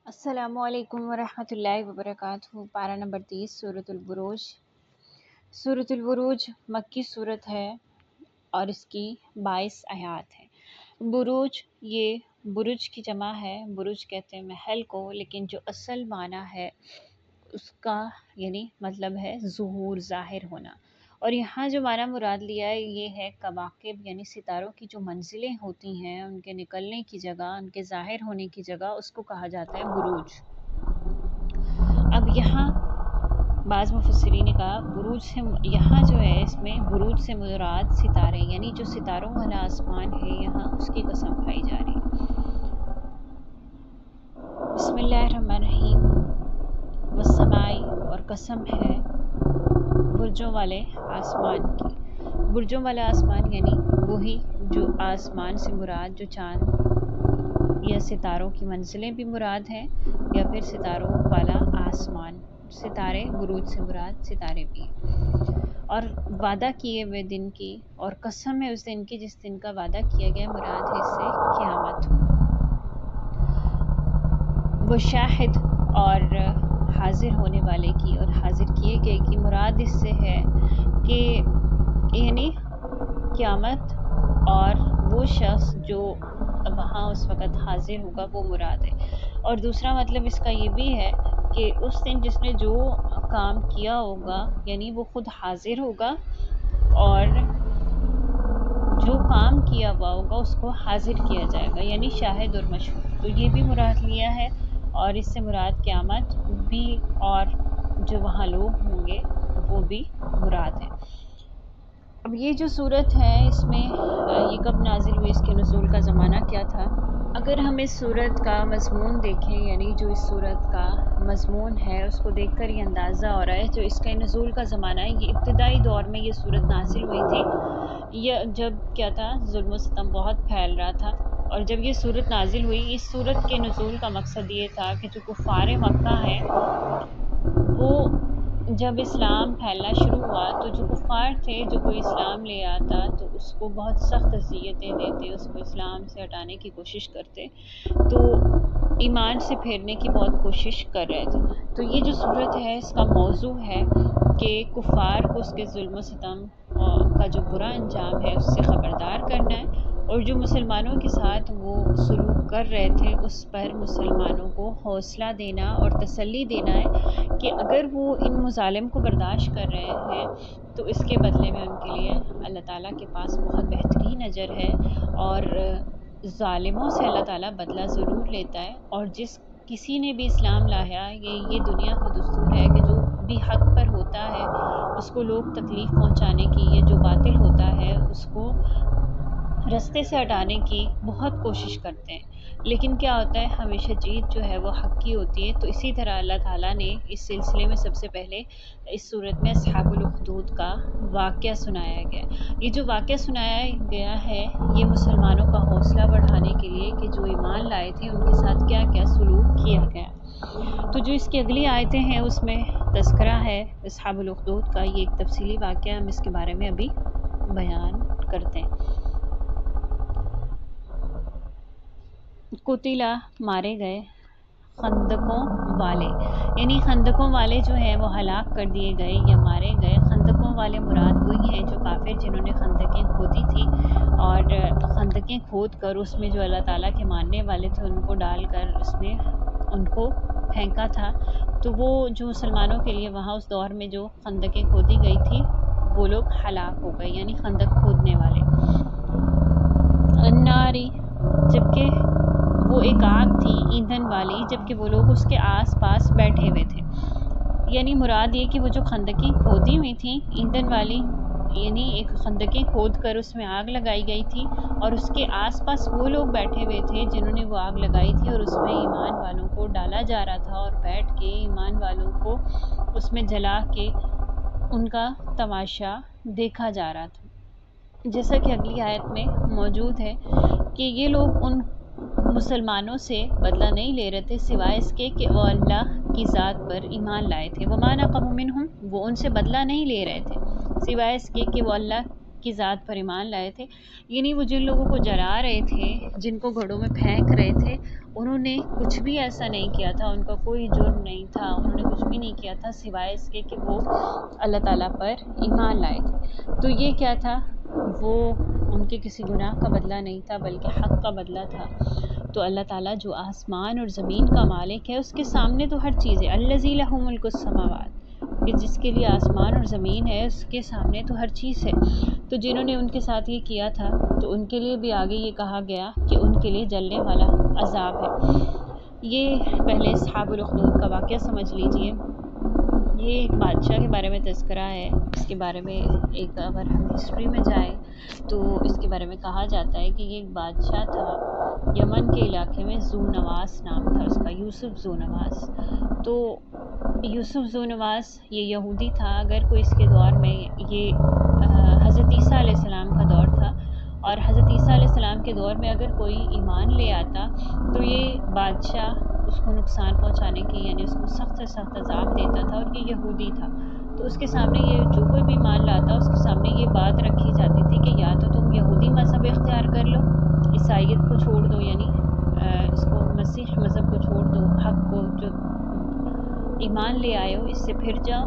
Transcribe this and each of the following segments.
السلام علیکم ورحمۃ اللہ وبرکاتہ۔ پارہ نمبر 30 سورۃ البروج۔ سورۃ البروج مکی سورت ہے اور اس کی 22 آیات ہیں۔ بروج یہ برج کی جمع ہے، برج کہتے ہیں محل کو، لیکن جو اصل معنی ہے اس کا یعنی مطلب ہے ظہور، ظاہر ہونا۔ اور یہاں جو معنی مراد لیا ہے یہ ہے کواکب، یعنی ستاروں کی جو منزلیں ہوتی ہیں، ان کے نکلنے کی جگہ، ان کے ظاہر ہونے کی جگہ، اس کو کہا جاتا ہے بروج۔ اب یہاں بعض مفسرین نے کہا بروج سے یہاں جو ہے اس میں بروج سے مراد ستارے، یعنی جو ستاروں والا آسمان ہے یہاں اس کی قسم کھائی جا رہی ہے۔ بسم اللہ الرحمن الرحیم۔ والسماء، اور قسم ہے برجوں والے آسمان کی۔ برجوں والا آسمان یعنی وہی جو آسمان سے مراد جو چاند یا ستاروں کی منزلیں بھی مراد ہیں، یا پھر ستاروں والا آسمان، ستارے بروج سے مراد ستارے بھی ہیں۔ اور وعدہ کیے ہوئے دن کی، اور قسم ہے اس دن کی جس دن کا وعدہ کیا گیا، مراد ہے اس سے قیامت۔ وہ شاہد، اور حاضر ہونے والے کی اور حاضر کیے گئے کی، مراد اس سے ہے کہ یعنی قیامت اور وہ شخص جو وہاں اس وقت حاضر ہوگا وہ مراد ہے۔ اور دوسرا مطلب اس کا یہ بھی ہے کہ اس دن جس نے جو کام کیا ہوگا یعنی وہ خود حاضر ہوگا، اور جو کام کیا ہوا ہوگا اس کو حاضر کیا جائے گا، یعنی شاہد اور مشہود۔ تو یہ بھی مراد لیا ہے، اور اس سے مراد قیامت بھی اور جو وہاں لوگ ہوں گے وہ بھی مراد ہے۔ اب یہ جو صورت ہے اس میں یہ کب نازل ہوئی، اس کے نزول کا زمانہ کیا تھا؟ اگر ہم اس صورت کا مضمون دیکھیں، یعنی جو اس صورت کا مضمون ہے اس کو دیکھ کر یہ اندازہ ہو رہا ہے جو اس کے نزول کا زمانہ ہے، یہ ابتدائی دور میں یہ صورت نازل ہوئی تھی، یہ جب کیا تھا، ظلم و ستم بہت پھیل رہا تھا۔ اور جب یہ صورت نازل ہوئی، اس صورت کے نزول کا مقصد یہ تھا کہ جو کفار مکہ ہیں وہ جب اسلام پھیلنا شروع ہوا تو جو کفار تھے، جو کوئی اسلام لے آتا تو اس کو بہت سخت اذیتیں دیتے، اس کو اسلام سے ہٹانے کی کوشش کرتے، تو ایمان سے پھیرنے کی بہت کوشش کر رہے تھے۔ تو یہ جو صورت ہے اس کا موضوع ہے کہ کفار کو اس کے ظلم و ستم کا جو برا انجام ہے اس سے خبردار کرنا ہے، اور جو مسلمانوں کے ساتھ وہ سلوک کر رہے تھے اس پر مسلمانوں کو حوصلہ دینا اور تسلی دینا ہے کہ اگر وہ ان مظالم کو برداشت کر رہے ہیں تو اس کے بدلے میں ان کے لیے اللہ تعالیٰ کے پاس بہت بہترین اجر ہے، اور ظالموں سے اللہ تعالیٰ بدلہ ضرور لیتا ہے۔ اور جس کسی نے بھی اسلام لایا، یہ دنیا کا دستور ہے کہ جو بھی حق پر ہوتا ہے اس کو لوگ تکلیف پہنچانے کی، یا جو باطل ہوتا ہے اس کو رستے سے ہٹانے کی بہت کوشش کرتے ہیں، لیکن کیا ہوتا ہے، ہمیشہ جیت جو ہے وہ حق کی ہوتی ہے۔ تو اسی طرح اللہ تعالیٰ نے اس سلسلے میں سب سے پہلے اس صورت میں اصحاب الاخدود کا واقعہ سنایا گیا۔ یہ جو واقعہ سنایا گیا ہے یہ مسلمانوں کا حوصلہ بڑھانے کے لیے کہ جو ایمان لائے تھے ان کے ساتھ کیا کیا سلوک کیا گیا۔ تو جو اس کی اگلی آیتیں ہیں اس میں تذکرہ ہے اصحاب الاخدود کا، یہ ایک تفصیلی واقعہ، ہم اس کے بارے میں ابھی بیان کرتے ہیں۔ قتلہ، مارے گئے، خندقوں والے، یعنی خندقوں والے جو ہیں وہ ہلاک کر دیے گئے یا مارے گئے۔ خندقوں والے مراد وہی ہیں جو کافر جنہوں نے خندقیں کھودی تھی، اور خندقیں کھود کر اس میں جو اللہ تعالیٰ کے ماننے والے تھے ان کو ڈال کر اس میں ان کو پھینکا تھا۔ تو وہ جو مسلمانوں کے لیے وہاں اس دور میں جو خندقیں کھودی گئی تھی وہ لوگ ہلاک ہو گئے، یعنی خندق کھودنے والے۔ الناری، جبکہ وہ ایک آگ تھی ایندھن والی، جبکہ وہ لوگ اس کے آس پاس بیٹھے ہوئے تھے۔ یعنی مراد یہ کہ وہ جو خندقیں کھودی ہوئی تھیں ایندھن والی، یعنی ایک خندقیں کھود کر اس میں آگ لگائی گئی تھی، اور اس کے آس پاس وہ لوگ بیٹھے ہوئے تھے جنہوں نے وہ آگ لگائی تھی، اور اس میں ایمان والوں کو ڈالا جا رہا تھا، اور بیٹھ کے ایمان والوں کو اس میں جلا کے ان کا تماشا دیکھا جا رہا تھا۔ جیسا کہ اگلی آیت میں موجود ہے کہ یہ لوگ ان مسلمانوں سے بدلہ نہیں لے رہے تھے سوائے اس کے کہ وہ اللہ کی ذات پر ایمان لائے تھے۔ وَمَا نَقَمُوا مِنْهُمْ، وہ ان سے بدلہ نہیں لے رہے تھے سوائے اس کے کہ وہ اللہ کی ذات پر ایمان لائے تھے، یعنی وہ جن لوگوں کو جلا رہے تھے، جن کو گھڑوں میں پھینک رہے تھے، انہوں نے کچھ بھی ایسا نہیں کیا تھا، ان کا کوئی جرم نہیں تھا، انہوں نے کچھ بھی نہیں کیا تھا سوائے اس کے کہ وہ اللہ تعالیٰ پر ایمان لائے تھے۔ تو یہ کیا تھا؟ وہ ان کے کسی گناہ کا بدلہ نہیں تھا بلکہ حق کا بدلہ تھا۔ تو اللہ تعالیٰ جو آسمان اور زمین کا مالک ہے، اس کے سامنے تو ہر چیز ہے، الذی لہ ملک السماوات، کہ جس کے لیے آسمان اور زمین ہے اس کے سامنے تو ہر چیز ہے۔ تو جنہوں نے ان کے ساتھ یہ کیا تھا تو ان کے لیے بھی آگے یہ کہا گیا کہ ان کے لیے جلنے والا عذاب ہے۔ یہ پہلے اصحاب الاخدود کا واقعہ سمجھ لیجئے۔ یہ ایک بادشاہ کے بارے میں تذکرہ ہے، اس کے بارے میں ایک اگر ہم ہسٹری میں جائیں تو اس کے بارے میں کہا جاتا ہے کہ یہ ایک بادشاہ تھا، یمن کے علاقے میں ذو نواس نام تھا اس کا، یوسف ذو نواس۔ تو یوسف ذو نواس یہ یہودی تھا، اگر کوئی اس کے دور میں یہ حضرت عیسیٰ علیہ السلام کا دور تھا، اور حضرت عیسیٰ علیہ السلام کے دور میں اگر کوئی ایمان لے آتا تو یہ بادشاہ اس کو نقصان پہنچانے کی، یعنی اس کو سخت سے سخت عذاب دیتا تھا، اور یہ یہودی تھا۔ تو اس کے سامنے یہ جو کوئی بھی ایمان لاتا اس کے سامنے یہ بات رکھی جاتی تھی کہ یا تو تم یہودی مذہب اختیار کر لو، عیسائیت کو چھوڑ دو، یعنی اس کو مسیح مذہب کو چھوڑ دو، حق کو جو ایمان لے آئے ہو اس سے پھر جاؤ،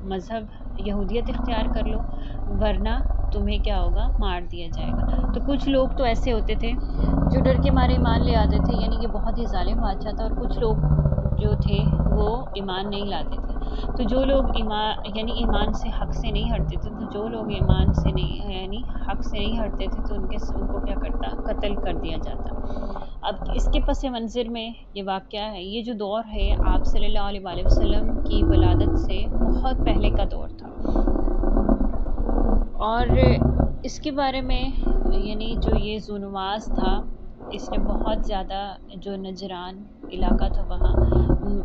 مذہب یہودیت اختیار کر لو، ورنہ تمہیں کیا ہوگا، مار دیا جائے گا۔ تو کچھ لوگ تو ایسے ہوتے تھے جو ڈر کے مارے ایمان لے آتے تھے، یعنی یہ بہت ہی ظالم بادشاہ تھا، اور کچھ لوگ جو تھے وہ ایمان نہیں لاتے تھے۔ تو جو لوگ ایمان سے حق سے نہیں ہٹتے تھے، تو جو لوگ ایمان سے نہیں یعنی حق سے نہیں ہٹتے تھے تو ان کو کیا کرتا، قتل کر دیا جاتا۔ اب اس کے پس منظر میں یہ واقعہ ہے، یہ جو دور ہے آپ صلی اللہ علیہ وآلہ وسلم کی ولادت سے بہت پہلے کا دور تھا، اور اس کے بارے میں یعنی جو یہ ذو نواس تھا، اس نے بہت زیادہ جو نجران علاقہ تھا وہاں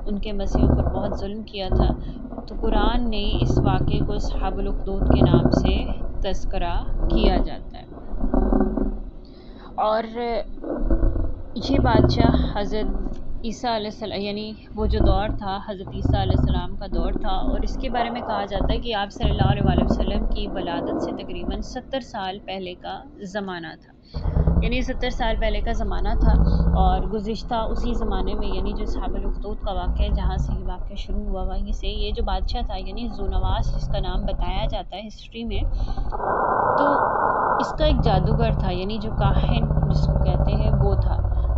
ان کے مسیحیوں پر بہت ظلم کیا تھا۔ تو قرآن نے اس واقعے کو اصحاب الاخدود کے نام سے تذکرہ کیا جاتا ہے۔ اور یہ بادشاہ حضرت عیسیٰ علیہ السلام، یعنی وہ جو دور تھا حضرت عیسیٰ علیہ السلام کا دور تھا، اور اس کے بارے میں کہا جاتا ہے کہ آپ صلی اللہ علیہ وآلہ وسلم کی ولادت سے تقریباً 70 سال پہلے کا زمانہ تھا، یعنی 70 سال پہلے کا زمانہ تھا۔ اور گزشتہ اسی زمانے میں یعنی جو اصحاب الاخدود کا واقعہ ہے، جہاں سے یہ واقعہ شروع ہوا، وہیں سے یہ جو بادشاہ تھا یعنی ذو نواس جس کا نام بتایا جاتا ہے ہسٹری میں، تو اس کا ایک جادوگر تھا، یعنی جو کاہن جس کو کہتے ہیں وہ تھا۔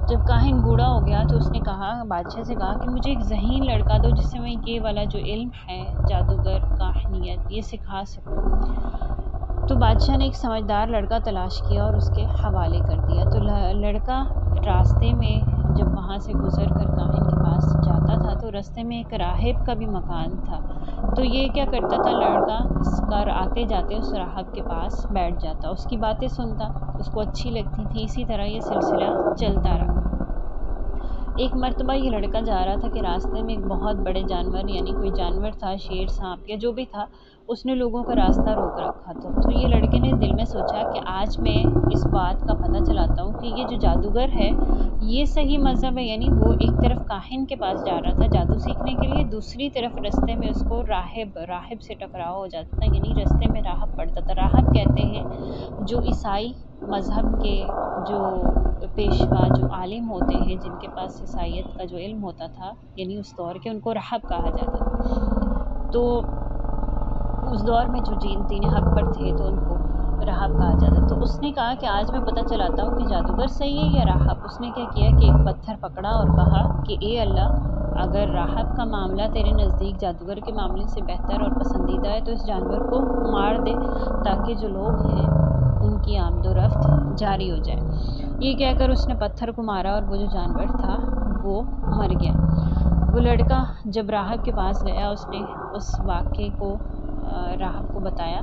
جب کاہن بوڑھا ہو گیا تو اس نے کہا، بادشاہ سے کہا کہ مجھے ایک ذہین لڑکا دو جس سے میں یہ والا جو علم ہے جادوگر کاہنیت یہ سکھا سکوں۔ تو بادشاہ نے ایک سمجھدار لڑکا تلاش کیا اور اس کے حوالے کر دیا۔ تو لڑکا راستے میں جب وہاں سے گزر کر کاہن کے پاس جاتا تھا تو راستے میں ایک راہب کا بھی مکان تھا، تو یہ کیا کرتا تھا، لڑکا اس کا آتے جاتے اس راہب کے پاس بیٹھ جاتا، اس کی باتیں سنتا، اس کو اچھی لگتی تھی، اسی طرح یہ سلسلہ چلتا رہا۔ ایک مرتبہ یہ لڑکا جا رہا تھا کہ راستے میں ایک بہت بڑے جانور، یعنی کوئی جانور تھا، شیر، سانپ یا جو بھی تھا، اس نے لوگوں کا راستہ روک رکھا تھا۔ تو یہ لڑکے نے دل میں سوچا کہ آج میں اس بات کا پتہ چلاتا ہوں کہ یہ جو جادوگر ہے یہ صحیح مذہب ہے، یعنی وہ ایک طرف کاہن کے پاس جا رہا تھا جادو سیکھنے کے لیے، دوسری طرف راستے میں اس کو راہب سے ٹکراؤ ہو جاتا تھا، یعنی راستے میں راہب پڑتا تھا۔ راہب کہتے ہیں جو عیسائی مذہب کے جو پیشوا جو عالم ہوتے ہیں جن کے پاس عیسائیت کا جو علم ہوتا تھا، یعنی اس دور کے، ان کو راہب کہا جاتا تھا۔ تو اس دور میں جو دین حق پر تھے تو ان کو راہب کہا جاتا۔ تو اس نے کہا کہ آج میں پتہ چلاتا ہوں کہ جادوگر صحیح ہے یا راہب۔ اس نے کیا کیا کہ ایک پتھر پکڑا اور کہا کہ اے اللہ، اگر راہب کا معاملہ تیرے نزدیک جادوگر کے معاملے سے بہتر اور پسندیدہ ہے تو اس جانور کو مار دے تاکہ جو لوگ ہیں ان کی آمد و رفت جاری ہو جائے۔ یہ کہہ کر اس نے پتھر کو مارا اور وہ جو جانور تھا وہ مر گیا۔ وہ لڑکا جب راہب کے پاس گیا، اس نے اس واقعے کو راہب کو بتایا،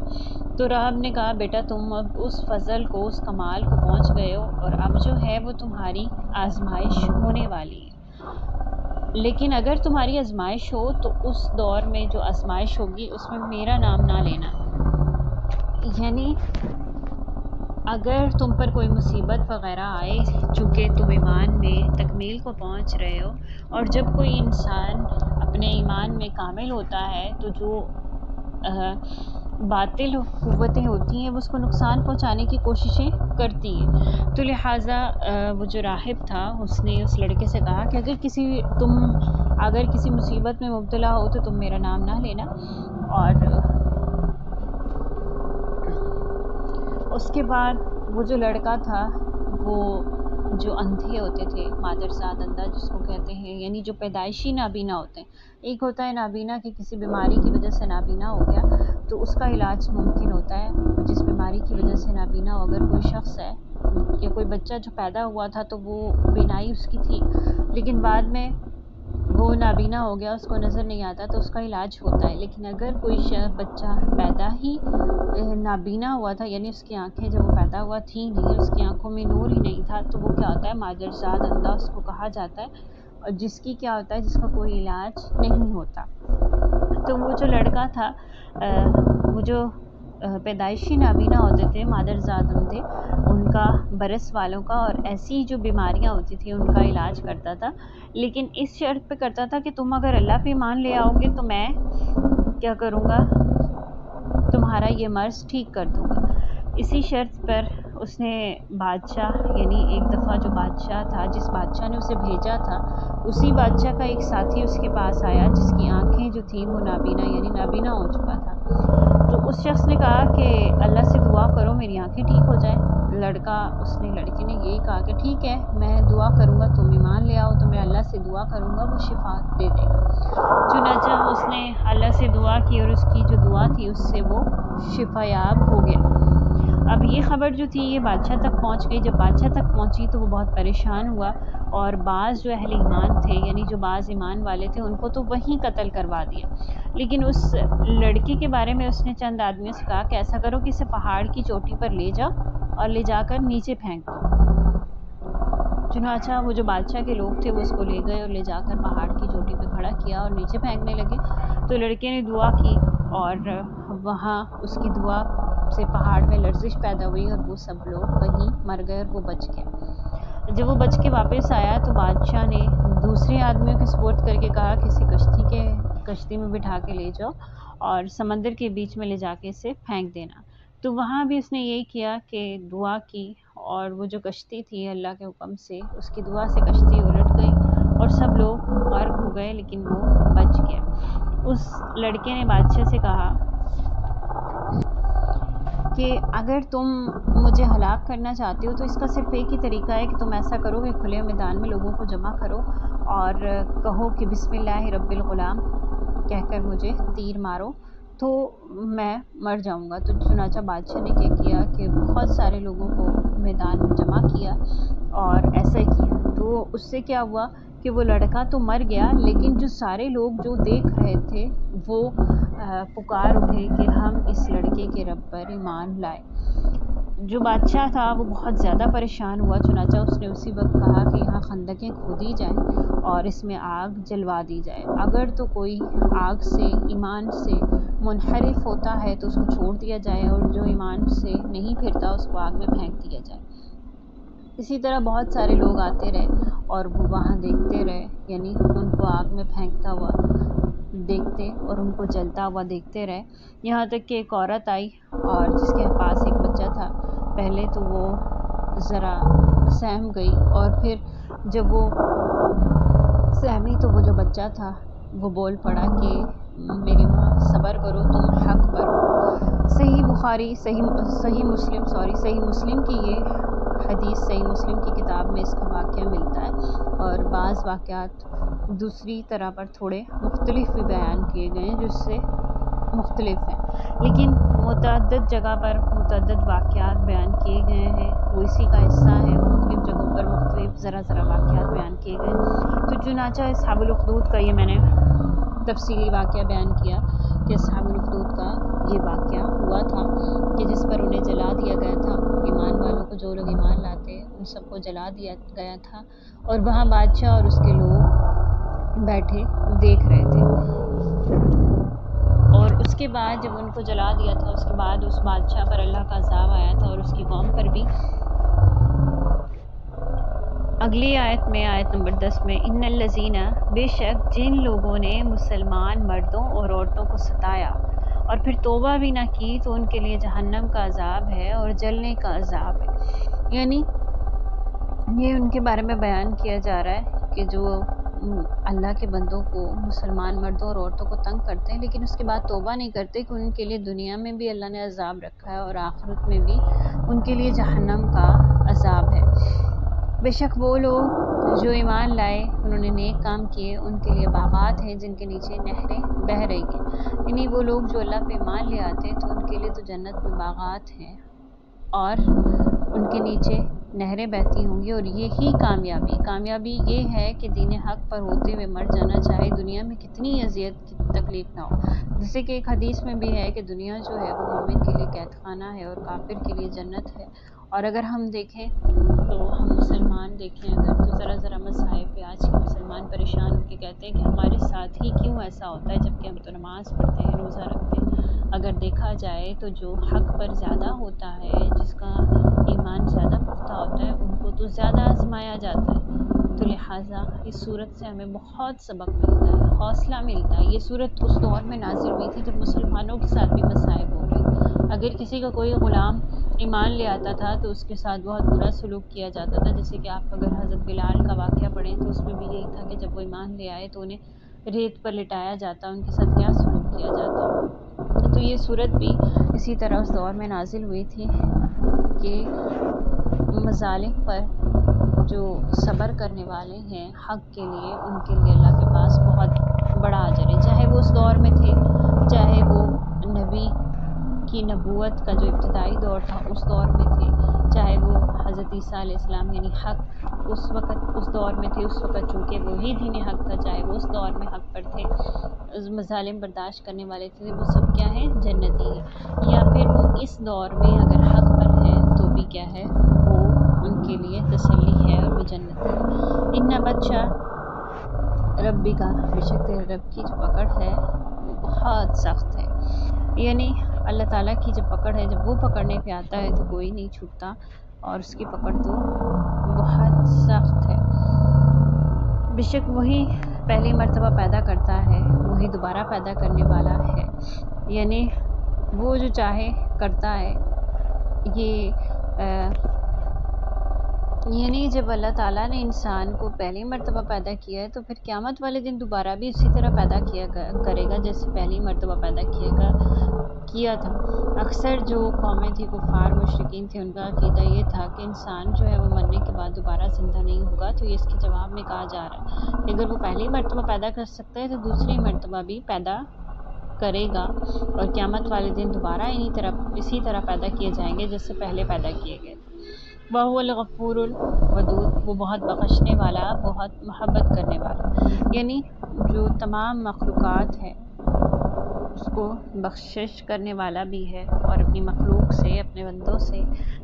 تو راہب نے کہا بیٹا تم اب اس فضل کو، اس کمال کو پہنچ گئے ہو، اور اب جو ہے وہ تمہاری آزمائش ہونے والی ہے، لیکن اگر تمہاری آزمائش ہو تو اس دور میں جو آزمائش ہوگی اس میں میرا نام نہ لینا، یعنی اگر تم پر کوئی مصیبت وغیرہ آئے، چونکہ تم ایمان میں تکمیل کو پہنچ رہے ہو، اور جب کوئی انسان اپنے ایمان میں کامل ہوتا ہے تو جو باطل قوتیں ہوتی ہیں وہ اس کو نقصان پہنچانے کی کوششیں کرتی ہیں. تو لہٰذا وہ جو راہب تھا اس نے اس لڑکے سے کہا کہ اگر کسی مصیبت میں مبتلا ہو تو تم میرا نام نہ لینا. اور اس کے بعد وہ جو لڑکا تھا وہ جو اندھے ہوتے تھے مادرزاد اندھا جس کو کہتے ہیں، یعنی جو پیدائشی نابینا ہوتے ہیں. ایک ہوتا ہے نابینا کہ کسی بیماری کی وجہ سے نابینا ہو گیا تو اس کا علاج ممکن ہوتا ہے. جس بیماری کی وجہ سے نابینا ہو، اگر کوئی شخص ہے یا کوئی بچہ جو پیدا ہوا تھا تو وہ بینائی اس کی تھی لیکن بعد میں وہ نابینا ہو گیا، اس کو نظر نہیں آتا تو اس کا علاج ہوتا ہے. لیکن اگر کوئی بچہ پیدا ہی نابینا ہوا تھا، یعنی اس کی آنکھیں جب وہ پیدا ہوا تھیں نہیں، اس کی آنکھوں میں نور ہی نہیں تھا، تو وہ کیا ہوتا ہے مادرزاد اندھا اس کو کہا جاتا ہے، اور جس کی کیا ہوتا ہے جس کا کوئی علاج نہیں ہوتا. تو وہ جو لڑکا تھا وہ جو پیدائشی نابینا ہوتے تھے مادرزاد اندھے، ان کا برس والوں کا اور ایسی جو بیماریاں ہوتی تھیں ان کا علاج کرتا تھا. لیکن اس شرط پہ کرتا تھا کہ تم اگر اللہ پہ ایمان لے آؤ گے تو میں کیا کروں گا، تمہارا یہ مرض ٹھیک کر دوں گا. اسی شرط پر اس نے بادشاہ، یعنی ایک دفعہ جو بادشاہ تھا جس بادشاہ نے اسے بھیجا تھا، اسی بادشاہ کا ایک ساتھی اس کے پاس آیا جس کی آنکھیں جو تھیں وہ نابینا، یعنی نابینا ہو چکا تھا. تو اس شخص نے کہا کہ اللہ سے دعا کرو میری آنکھیں ٹھیک ہو جائیں. لڑکے نے یہی کہا کہ ٹھیک ہے میں دعا کروں گا، تم ایمان لے آؤ تو میں اللہ سے دعا کروں گا، وہ شفا دے دے گا. چنانچہ اس نے اللہ سے دعا کی اور اس کی جو دعا تھی اس سے وہ شفا یاب ہو گیا. اب یہ خبر جو تھی یہ بادشاہ تک پہنچ گئی. جب بادشاہ تک پہنچی تو وہ بہت پریشان ہوا، اور بعض جو اہل ایمان تھے، یعنی جو بعض ایمان والے تھے، ان کو تو وہیں قتل کروا دیا. لیکن اس لڑکے کے بارے میں اس نے چند آدمیوں سے کہا کہ ایسا کرو کہ اسے پہاڑ کی چوٹی پر لے جاؤ اور لے جا کر نیچے پھینک دو. چنانچہ وہ جو بادشاہ کے لوگ تھے وہ اس کو لے گئے اور لے جا کر پہاڑ کی چوٹی پہ کھڑا کیا اور نیچے پھینکنے لگے. تو لڑکے نے دعا کی اور وہاں اس کی دعا سے پہاڑ میں لرزش پیدا ہوئی اور وہ سب لوگ وہیں مر گئے اور وہ بچ گیا. جب وہ بچ کے واپس آیا تو بادشاہ نے دوسرے آدمیوں کے سپورٹ کر کے کہا کہ اسے کشتی میں بٹھا کے لے جاؤ اور سمندر کے بیچ میں لے جا کے اسے پھینک دینا. تو وہاں بھی اس نے یہی کیا کہ دعا کی، اور وہ جو کشتی تھی اللہ کے حکم سے اس کی دعا سے کشتی الٹ گئی اور سب لوگ غرق ہو گئے لیکن وہ بچ گیا. اس لڑکے نے بادشاہ سے کہا کہ اگر تم مجھے ہلاک کرنا چاہتے ہو تو اس کا صرف ایک ہی طریقہ ہے کہ تم ایسا کرو کہ کھلے میدان میں لوگوں کو جمع کرو اور کہو کہ بسم اللہ رب الغلام کہہ کر مجھے تیر مارو تو میں مر جاؤں گا. تو چنانچہ بادشاہ نے کیا کیا کہ بہت سارے لوگوں کو میدان میں جمع کیا اور ایسا ہی کیا. تو اس سے کیا ہوا کہ وہ لڑکا تو مر گیا، لیکن جو سارے لوگ جو دیکھ رہے تھے وہ پکار اٹھے کہ ہم اس لڑکے کے رب پر ایمان لائے. جو بادشاہ تھا وہ بہت زیادہ پریشان ہوا، چنانچہ اس نے اسی وقت کہا کہ یہاں خندقیں کھودی جائیں اور اس میں آگ جلوا دی جائے. اگر تو کوئی آگ سے ایمان سے منحرف ہوتا ہے تو اس کو چھوڑ دیا جائے اور جو ایمان سے نہیں پھرتا اس کو آگ میں پھینک دیا جائے. اسی طرح بہت سارے لوگ آتے رہے اور وہ وہاں دیکھتے رہے، یعنی ان کو آگ میں پھینکتا ہوا دیکھتے اور ان کو جلتا ہوا دیکھتے رہے، یہاں تک کہ ایک عورت آئی اور جس کے پاس ایک بچہ تھا. پہلے تو وہ ذرا سہم گئی اور پھر جب وہ سہمی تو وہ جو بچہ تھا وہ بول پڑا کہ میری ماں صبر کرو، تم حق پر ہو. صحیح مسلم کی یہ حدیث صحیح مسلم کی کتاب میں اس کا واقعہ ملتا ہے، اور بعض واقعات دوسری طرح پر تھوڑے مختلف بھی بیان کیے گئے ہیں جس سے مختلف ہیں، لیکن متعدد جگہ پر متعدد واقعات بیان کیے گئے ہیں. وہ اسی کا حصہ ہے، مختلف جگہوں پر مختلف ذرا واقعات بیان کیے گئے. تو چنانچہ اصحاب الاخدود کا یہ میں نے تفصیلی واقعہ بیان کیا کہ اصحاب الاخدود کا یہ واقعہ ہوا تھا کہ جس پر انہیں جلا دیا گیا تھا. ایمان والوں کو، جو لوگ ایمان لاتے ان سب کو جلا دیا گیا تھا، اور وہاں بادشاہ اور اس کے لوگ بیٹھے دیکھ رہے تھے. اور اس کے بعد جب ان کو جلا دیا تھا اس کے بعد اس بادشاہ پر اللہ کا عذاب آیا تھا اور اس کی قوم پر بھی. اگلی آیت میں، آیت نمبر 10 میں، ان الذین، بے شک جن لوگوں نے مسلمان مردوں اور عورتوں کو ستایا اور پھر توبہ بھی نہ کی تو ان کے لیے جہنم کا عذاب ہے اور جلنے کا عذاب ہے۔ یعنی یہ ان کے بارے میں بیان کیا جا رہا ہے کہ جو اللہ کے بندوں کو، مسلمان مردوں اور عورتوں کو تنگ کرتے ہیں لیکن اس کے بعد توبہ نہیں کرتے، کہ ان کے لیے دنیا میں بھی اللہ نے عذاب رکھا ہے اور آخرت میں بھی ان کے لیے جہنم کا عذاب ہے۔ بے شک وہ لوگ جو ایمان لائے، انہوں نے نیک کام کیے، ان کے لیے باغات ہیں جن کے نیچے نہریں بہہ رہی ہیں۔ یعنی وہ لوگ جو اللہ پہ ایمان لے آتے ہیں تو ان کے لیے تو جنت میں باغات ہیں اور ان کے نیچے نہریں بہتی ہوں گی، اور یہی کامیابی یہ ہے کہ دین حق پر ہوتے ہوئے مر جانا، چاہے دنیا میں کتنی اذیت تکلیف نہ ہو۔ جیسے کہ ایک حدیث میں بھی ہے کہ دنیا جو ہے وہ مومن کے لیے قید خانہ ہے اور کافر کے لیے جنت ہے۔ اور اگر ہم دیکھیں تو ہم مسلمان دیکھیں اگر تو ذرا مصائب پہ آج کے مسلمان پریشان ہو کے کہتے ہیں کہ ہمارے ساتھ ہی کیوں ایسا ہوتا ہے، جبکہ ہم تو نماز پڑھتے ہیں، روزہ رکھتے ہیں۔ اگر دیکھا جائے تو جو حق پر زیادہ ہوتا ہے، جس کا ایمان زیادہ پختہ ہوتا ہے، ان کو تو زیادہ آزمایا جاتا ہے۔ تو لہٰذا اس صورت سے ہمیں بہت سبق ملتا ہے، حوصلہ ملتا ہے۔ یہ صورت اس دور میں نازل ہوئی تھی جب مسلمانوں کے ساتھ بھی مصائب ہو رہے تھے۔ اگر کسی کا کوئی غلام ایمان لے آتا تھا تو اس کے ساتھ بہت برا سلوک کیا جاتا تھا، جیسے کہ آپ اگر حضرت بلال کا واقعہ پڑھیں تو اس میں بھی یہی تھا کہ جب وہ ایمان لے آئے تو انہیں ریت پر لٹایا جاتا، ان کے ساتھ کیا سلوک کیا جاتا۔ تو یہ صورت بھی اسی طرح اس دور میں نازل ہوئی تھی کہ مظالم پر جو صبر کرنے والے ہیں حق کے لیے، ان کے لیے اللہ کے پاس بہت بڑا اجر ہے، چاہے وہ اس دور میں تھے، چاہے وہ نبی کی نبوت کا جو ابتدائی دور تھا اس دور میں تھے، چاہے وہ حضرت عیسیٰ علیہ السلام یعنی حق اس وقت اس دور میں تھے، اس وقت چونکہ وہی دین حق تھا، چاہے وہ اس دور میں حق پر تھے، مظالم برداشت کرنے والے تھے، وہ سب کیا ہیں؟ جنتی ہیں۔ یا پھر وہ اس دور میں اگر حق پر ہیں تو بھی کیا ہے؟ وہ ان کے لیے تسلی ہے اور وہ جنتی ہے۔ ان بطشا ربی کا، بے شک تیرے رب کی جو پکڑ ہے وہ بہت سخت ہے۔ یعنی اللہ تعالیٰ کی جب پکڑ ہے، جب وہ پکڑنے پہ آتا ہے تو کوئی نہیں چھوٹتا، اور اس کی پکڑ تو بہت سخت ہے۔ بے شک وہی پہلی مرتبہ پیدا کرتا ہے، وہی دوبارہ پیدا کرنے والا ہے، یعنی وہ جو چاہے کرتا ہے۔ یہ یعنی جب اللہ تعالیٰ نے انسان کو پہلی مرتبہ پیدا کیا ہے تو پھر قیامت والے دن دوبارہ بھی اسی طرح پیدا کیا کرے گا جیسے پہلی مرتبہ پیدا کیا تھا۔ اکثر جو قومیں تھیں، کفار مشرکین تھے، ان کا عقیدہ یہ تھا کہ انسان جو ہے وہ مرنے کے بعد دوبارہ زندہ نہیں ہوگا، تو یہ اس کے جواب میں کہا جا رہا ہے کہ اگر وہ پہلی مرتبہ پیدا کر سکتا ہے تو دوسری مرتبہ بھی پیدا کرے گا، اور قیامت والے دن دوبارہ اسی طرح پیدا کیے جائیں گے جس سے پہلے پیدا کیے گئے تھے۔ وَهُوَ الْغَفُورُ الْوَدُودُ، وہ بہت بخشنے والا، بہت محبت کرنے والا، یعنی جو تمام مخلوقات ہے اس کو بخشش کرنے والا بھی ہے، اور اپنی مخلوق سے، اپنے بندوں سے،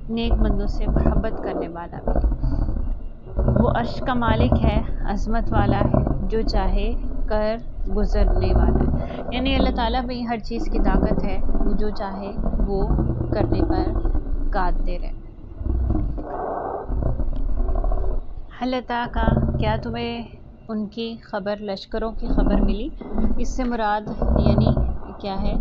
نیک بندوں سے محبت کرنے والا بھی ہے۔ وہ عرش کا مالک ہے، عظمت والا ہے، جو چاہے کر گزرنے والا ہے، یعنی اللہ تعالیٰ میں ہر چیز کی طاقت ہے، وہ جو چاہے وہ کرنے پر قادر ہے۔ حل اتی کا، کیا تمہیں ان کی خبر، لشکروں کی خبر ملی؟ اس سے مراد یعنی کیا ہے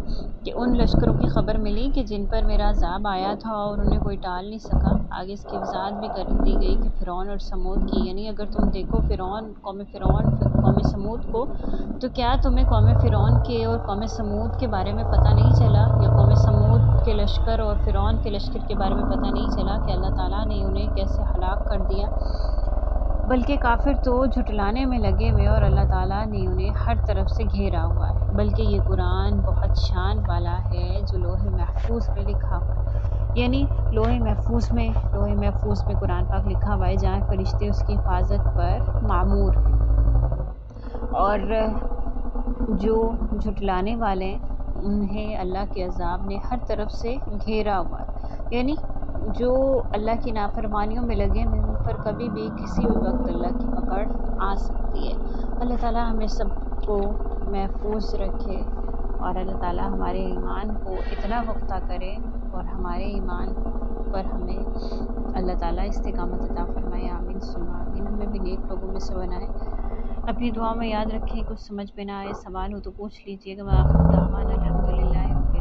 کہ ان لشکروں کی خبر ملی کہ جن پر میرا عذاب آیا تھا اور انہیں کوئی ٹال نہیں سکا۔ آگے اس کی وضاحت بھی کر دی گئی کہ فرعون اور سمود کی، یعنی اگر تم دیکھو قوم سمود کو، تو کیا تمہیں قوم فرعون کے اور قوم سمود کے بارے میں پتہ نہیں چلا، یا قوم سمود کے لشکر اور فرعون کے لشکر کے بارے میں پتہ نہیں چلا کہ اللہ تعالیٰ نے انہیں کیسے ہلاک کر دیا؟ بلکہ کافر تو جھٹلانے میں لگے ہوئے، اور اللہ تعالیٰ نے انہیں ہر طرف سے گھیرا ہوا ہے۔ بلکہ یہ قرآن بہت شان والا ہے جو لوح محفوظ میں لکھا ہوا ہے، یعنی لوح محفوظ میں قرآن پاک لکھا ہوا ہے جہاں فرشتے اس کی حفاظت پر معمور ہیں، اور جو جھٹلانے والے انہیں اللہ کے عذاب نے ہر طرف سے گھیرا ہوا ہے، یعنی جو اللہ کی نافرمانیوں میں لگے ہوئے ان پر کبھی بھی کسی بھی وقت اللہ کی پکڑ آ سکتی ہے۔ اللہ تعالیٰ ہمیں سب کو محفوظ رکھے، اور اللہ تعالیٰ ہمارے ایمان کو اتنا پختہ کرے، اور ہمارے ایمان پر ہمیں اللہ تعالیٰ استقامت عطا فرمائے۔ آمین ثم آمین۔ ہمیں بھی نیک لوگوں میں سے بنائے۔ اپنی دعا میں یاد رکھیں، کچھ سمجھ میں نہ آئے، سوال ہو تو پوچھ لیجیے گا۔ وآخر دعوانا الحمدللہ رب العالمین۔